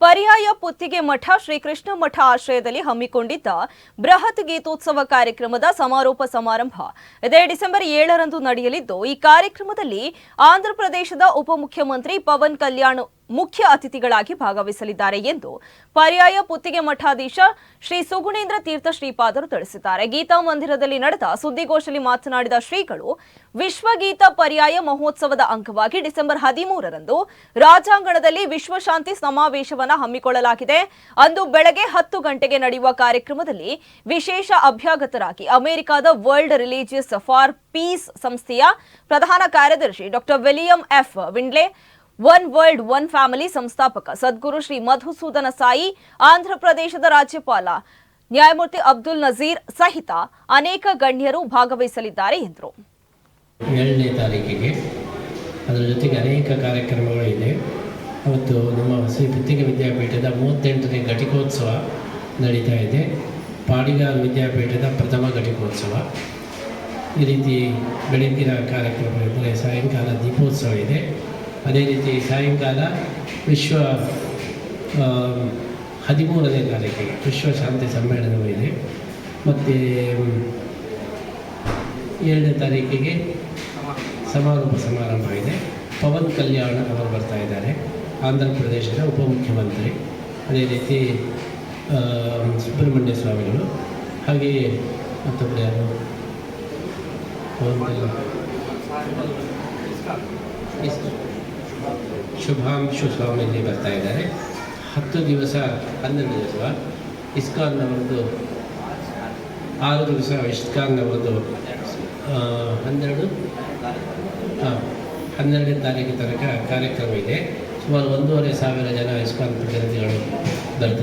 ಪರ್ಯಾಯ ಪುತ್ತಿಗೆ ಮಠ ಶ್ರೀಕೃಷ್ಣ ಮಠ ಆಶ್ರಯದಲ್ಲಿ ಹಮ್ಮಿಕೊಂಡಿದ್ದ ಬೃಹತ್ ಗೀತೋತ್ಸವ ಕಾರ್ಯಕ್ರಮದ ಸಮಾರೋಪ ಸಮಾರಂಭ ಇದೇ ಡಿಸೆಂಬರ್ 7ರಂದು ನಡೆಯಲಿದ್ದು ಈ ಕಾರ್ಯಕ್ರಮದಲ್ಲಿ ಆಂಧ್ರಪ್ರದೇಶದ ಉಪಮುಖ್ಯಮಂತ್ರಿ ಪವನ್ ಕಲ್ಯಾಣ್ ಮುಖ್ಯ ಅತಿಥಿಗಳಾಗಿ ಭಾಗವಹಿಸಲಿದ್ದಾರೆ ಎಂದು ಪರ್ಯಾಯ ಪುತ್ತಿಗೆ ಮಠಾಧೀಶ ಶ್ರೀ ಸುಗುಣೇಂದ್ರ ತೀರ್ಥ ಶ್ರೀಪಾದರು ತಿಳಿಸಿದ್ದಾರೆ. ಗೀತಾ ಮಂದಿರದಲ್ಲಿ ನಡೆದ ಸುದ್ದಿಗೋಷ್ಠಿಯಲ್ಲಿ ಮಾತನಾಡಿದ ಶ್ರೀಗಳು, ವಿಶ್ವಗೀತ ಪರ್ಯಾಯ ಮಹೋತ್ಸವದ ಅಂಗವಾಗಿ ಡಿಸೆಂಬರ್ 13ರಂದು ರಾಜಾಂಗಣದಲ್ಲಿ ವಿಶ್ವಶಾಂತಿ ಸಮಾವೇಶವನ್ನು ಹಮ್ಮಿಕೊಳ್ಳಲಾಗಿದೆ. ಅಂದು ಬೆಳಗ್ಗೆ 10 ಗಂಟೆಗೆ ನಡೆಯುವ ಕಾರ್ಯಕ್ರಮದಲ್ಲಿ ವಿಶೇಷ ಅಭ್ಯಾಗತರಾಗಿ ಅಮೆರಿಕದ ವರ್ಲ್ಡ್ ರಿಲಿಜಿಯಸ್ ಫಾರ್ ಪೀಸ್ ಸಂಸ್ಥೆಯ ಪ್ರಧಾನ ಕಾರ್ಯದರ್ಶಿ doctor William F Windley, one world one family ಸಂಸ್ಥಾಪಕ ಸದ್ಗುರು ಶ್ರೀ ಮಧುಸೂದನ ಸಾಯಿ, ಆಂಧ್ರಪ್ರದೇಶದ ರಾಜ್ಯಪಾಲ ನ್ಯಾಯಮೂರ್ತಿ ಅಬ್ದುಲ್ ನಜೀರ್ ಸಹಿತ ಅನೇಕ ಗಣ್ಯರು ಭಾಗವಹಿಸಲಿದ್ದಾರೆ ಎಂದರು. 7ನೇ ತಾರೀಕಿಗೆ ಅದರ ಜೊತೆಗೆ ಅನೇಕ ಕಾರ್ಯಕ್ರಮಗಳು ಇದೆ. ಅವತ್ತು ನಮ್ಮ ಶ್ರೀ ಪುತ್ತಿಗೆ ವಿದ್ಯಾಪೀಠದ 38ನೇ ಘಟಿಕೋತ್ಸವ ನಡೀತಾ ಇದೆ. ಪಾಡಿಗಾರ್ ವಿದ್ಯಾಪೀಠದ ಪ್ರಥಮ ಘಟಿಕೋತ್ಸವ. ಈ ರೀತಿ ಬೆಳಗ್ಗಿನ ಕಾರ್ಯಕ್ರಮಗಳಿದ್ದರೆ ಸಾಯಂಕಾಲ ದೀಪೋತ್ಸವ ಇದೆ. ಅದೇ ರೀತಿ ಸಾಯಂಕಾಲ 13ನೇ ತಾರೀಕಿಗೆ ವಿಶ್ವ ಶಾಂತಿ ಸಮ್ಮೇಳನವೂ ಇದೆ. ಮತ್ತು 7ನೇ ತಾರೀಕಿಗೆ ಸಮಾರೋಪ ಸಮಾರಂಭ ಇದೆ. ಪವನ್ ಕಲ್ಯಾಣ್ ಅವರು ಬರ್ತಾ ಇದ್ದಾರೆ, ಆಂಧ್ರ ಪ್ರದೇಶದ ಉಪಮುಖ್ಯಮಂತ್ರಿ. ಅದೇ ರೀತಿ ಸುಬ್ರಹ್ಮಣ್ಯ ಸ್ವಾಮಿಗಳು, ಹಾಗೆಯೇ ಮತ್ತೊಬ್ಬರು ಯಾರು ಶುಭಾಂಶು ಸ್ವಾಮೀಜಿ ಬರ್ತಾ ಇದ್ದಾರೆ. 10 ದಿವಸ 12 ದಿವಸ ಇಸ್ಕಾನ್ ಅವರದ್ದು, 6 ದಿವಸ ಇಸ್ಕಾನ್ ಅವರದ್ದು 12ನೇ ತಾರೀಕು ತನಕ ಕಾರ್ಯಕ್ರಮ ಇದೆ. ಸುಮಾರು 1,500 ಜನ ಇಸ್ಕಾನ್ ಪ್ರತಿನಿಧಿಗಳು ಬರ್ತಾರೆ.